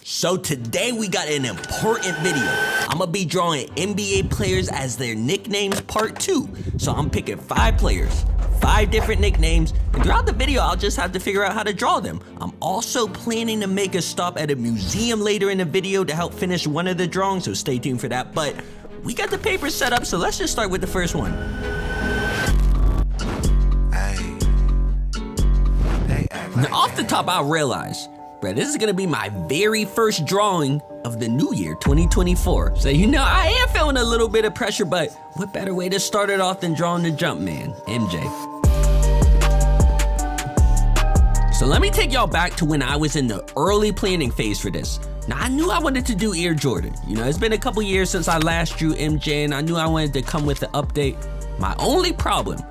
So today we got an important video. I'm gonna be drawing NBA players as their nicknames part 2. So I'm picking 5 players, 5 different nicknames, and throughout the video I'll just have to figure out how to draw them. I'm also planning to make a stop at a museum later in the video to help finish one of the drawings, so stay tuned for that. But we got the paper set up, so let's just start with the first one. Now off the top I realize, bro, this is gonna be my very first drawing of the new year, 2024. So you know, I am feeling a little bit of pressure, but what better way to start it off than drawing the jump man, MJ. So let me take y'all back to when I was in the early planning phase for this. Now I knew I wanted to do Air Jordan. You know, it's been a couple years since I last drew MJ and I knew I wanted to come with the update. My only problem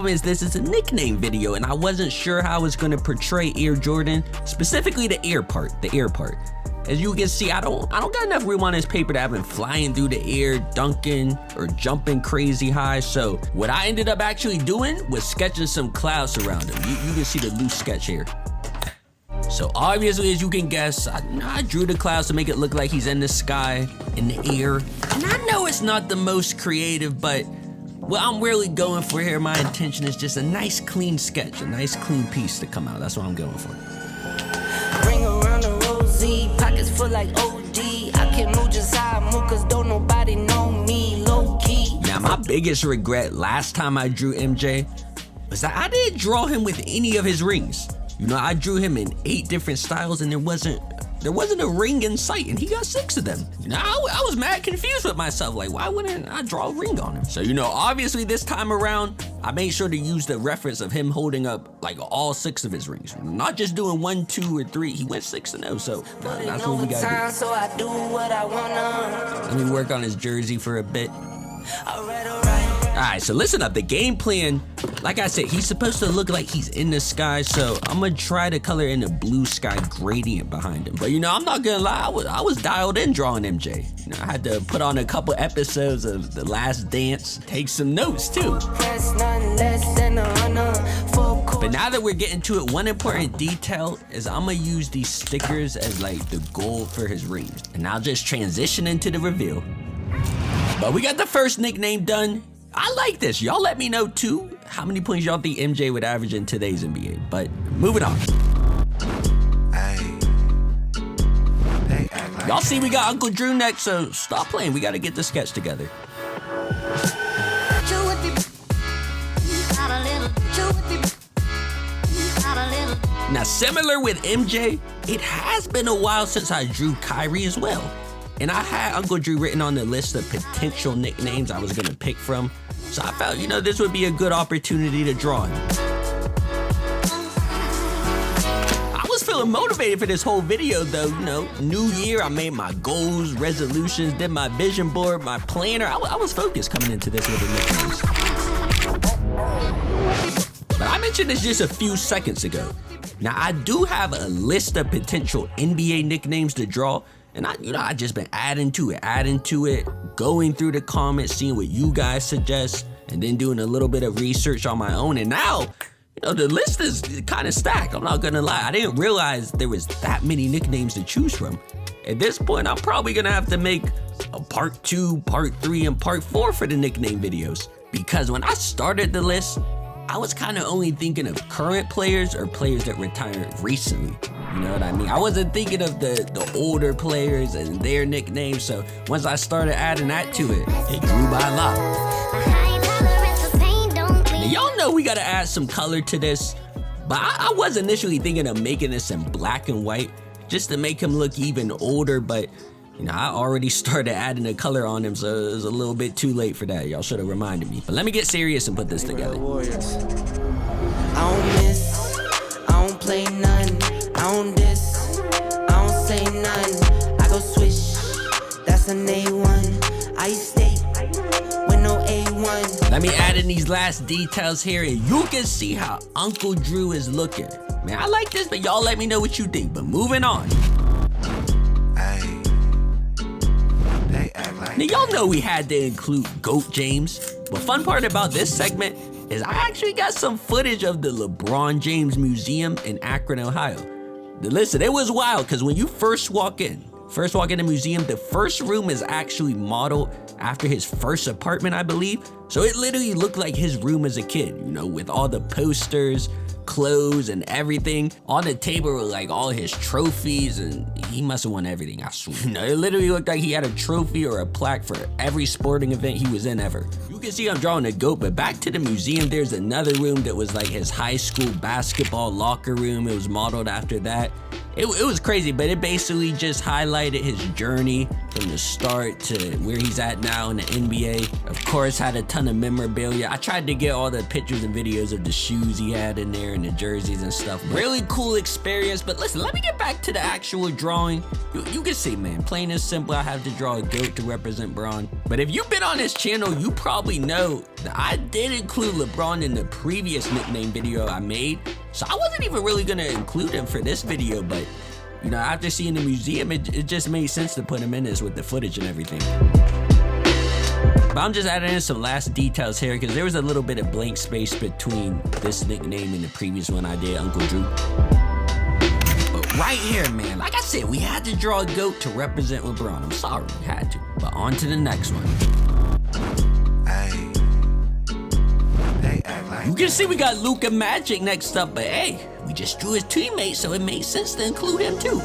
is this is a nickname video and I wasn't sure how I was gonna portray Air Jordan, specifically the air part. As you can see, I don't got enough room on this paper to have him flying through the air, dunking, or jumping crazy high. So what I ended up actually doing was sketching some clouds around him. You can see the loose sketch here. So obviously, as you can guess, I drew the clouds to make it look like he's in the sky, in the air. And I know it's not the most creative, but what I'm really going for here, my intention is just a nice clean sketch, a nice clean piece to come out. That's what I'm going for. Ring around the rosy, pockets full like OD. I can move just how I move, cause don't nobody know me, low key. Now my biggest regret last time I drew MJ was that I didn't draw him with any of his rings. You know, I drew him in 8 different styles and there wasn't a ring in sight, and he got 6 of them. You know, I was mad confused with myself, like why wouldn't I draw a ring on him? So you know, obviously this time around, I made sure to use the reference of him holding up like all 6 of his rings. Not just doing 1, 2, or 3, he went 6 and 0, so that's what we gotta do. So I do what I wanna. Let me work on his jersey for a bit. Alright, so listen up, the game plan, like I said, he's supposed to look like he's in the sky, so I'm gonna try to color in a blue sky gradient behind him. But you know, I'm not gonna lie, I was dialed in drawing MJ. You know, I had to put on a couple episodes of The Last Dance, take some notes too. But now that we're getting to it, one important detail is I'm gonna use these stickers as like the gold for his rings. And I'll just transition into the reveal. But we got the first nickname done. I like this. Y'all let me know too how many points y'all think MJ would average in today's NBA. But moving on. Y'all see we got Uncle Drew next, so stop playing. We gotta get the sketch together. Now similar with MJ, it has been a while since I drew Kyrie as well. And I had Uncle Drew written on the list of potential nicknames I was gonna pick from. So I felt, you know, this would be a good opportunity to draw him. I was feeling motivated for this whole video though, you know, new year, I made my goals, resolutions, did my vision board, my planner. I was focused coming into this with the nicknames. But I mentioned this just a few seconds ago. Now I do have a list of potential NBA nicknames to draw. And I just been adding to it, going through the comments, seeing what you guys suggest, and then doing a little bit of research on my own. And now, you know, the list is kind of stacked. I'm not gonna lie. I didn't realize there was that many nicknames to choose from. At this point, I'm probably gonna have to make a part 2, part 3, and part 4 for the nickname videos. Because when I started the list, I was kind of only thinking of current players or players that retired recently. You know what I mean? I wasn't thinking of the older players and their nicknames. So once I started adding that to it, it grew by a lot. Now, y'all know we gotta add some color to this, but I was initially thinking of making this in black and white just to make him look even older. But you know, I already started adding the color on him, so it was a little bit too late for that. Y'all should have reminded me. But let me get serious and put this together. I don't miss, I don't play none. I don't diss, I don't say none. I go swish, that's an A1. I stay with no A1. Let me add in these last details here and you can see how Uncle Drew is looking. Man, I like this, but y'all let me know what you think. But moving on. Now y'all know we had to include GOAT James. But fun part about this segment is I actually got some footage of the LeBron James Museum in Akron, Ohio. Listen, it was wild because when you first walk in the museum, the first room is actually modeled after his first apartment, I believe. So it literally looked like his room as a kid, you know, with all the posters, clothes, and everything. On the table were like all his trophies, and he must have won everything, I swear. You know, it literally looked like he had a trophy or a plaque for every sporting event he was in ever. You can see I'm drawing a goat, but back to the museum, there's another room that was like his high school basketball locker room. It was modeled after that. It was crazy, but it basically just highlighted his journey from the start to where he's at now in the NBA. Of course, had a ton of memorabilia. I tried to get all the pictures and videos of the shoes he had in there and the jerseys and stuff. Really cool experience, but listen, let me get back to the actual drawing. You can see, man, plain and simple, I have to draw a goat to represent Bron. But if you've been on this channel, you probably know that I did include LeBron in the previous nickname video I made. So I wasn't even really gonna include him for this video, but you know, after seeing the museum, it just made sense to put him in this with the footage and everything. But I'm just adding in some last details here because there was a little bit of blank space between this nickname and the previous one I did, Uncle Drew. But right here, man, like I said, we had to draw a goat to represent LeBron. I'm sorry, we had to. But on to the next one. You can see we got Luka Magic next up, but hey, we just drew his teammate, so it made sense to include him too.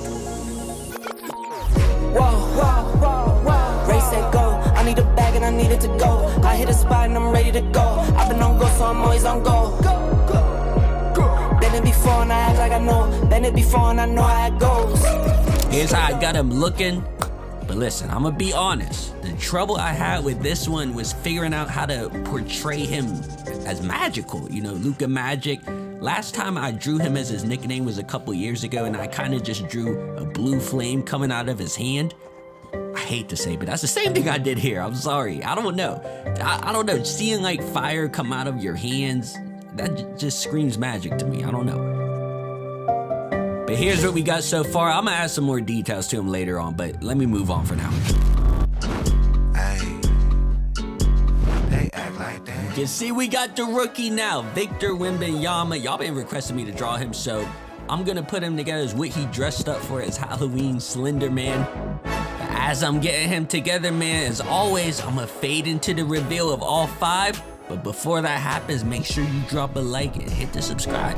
Whoa, race and go. I need a bag and I need it to go. I hit a spot and I'm ready to go. I've been on go, so I'm always on go. Been it before and I act like I know. Been it before and I know how it goes. Here's how I got him looking. But listen, I'm gonna be honest. The trouble I had with this one was figuring out how to portray him as magical. You know, Luka Magic. Last time I drew him as his nickname was a couple years ago, and I kind of just drew a blue flame coming out of his hand. I hate to say, but that's the same thing I did here. I'm sorry. I don't know. I don't know. Seeing like fire come out of your hands, that just screams magic to me. I don't know. But here's what we got so far. I'm gonna add some more details to him later on, but let me move on for now. They act like that. You can see we got the rookie now, Victor Wembanyama. Y'all been requesting me to draw him, so I'm gonna put him together as what he dressed up for as Halloween Slender Man. But as I'm getting him together, man, as always, I'm gonna fade into the reveal of all 5. But before that happens, make sure you drop a like and hit the subscribe.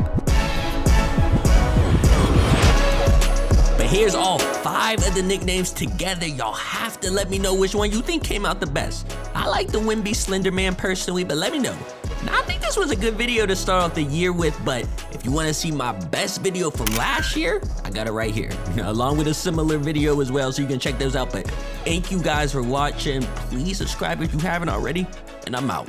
But here's all 5 of the nicknames together. Y'all have to let me know which one you think came out the best. I like the Wemby Slender Man personally, but let me know. Now, I think this was a good video to start off the year with, but if you want to see my best video from last year, I got it right here, along with a similar video as well, so you can check those out. But thank you guys for watching. Please subscribe if you haven't already, and I'm out.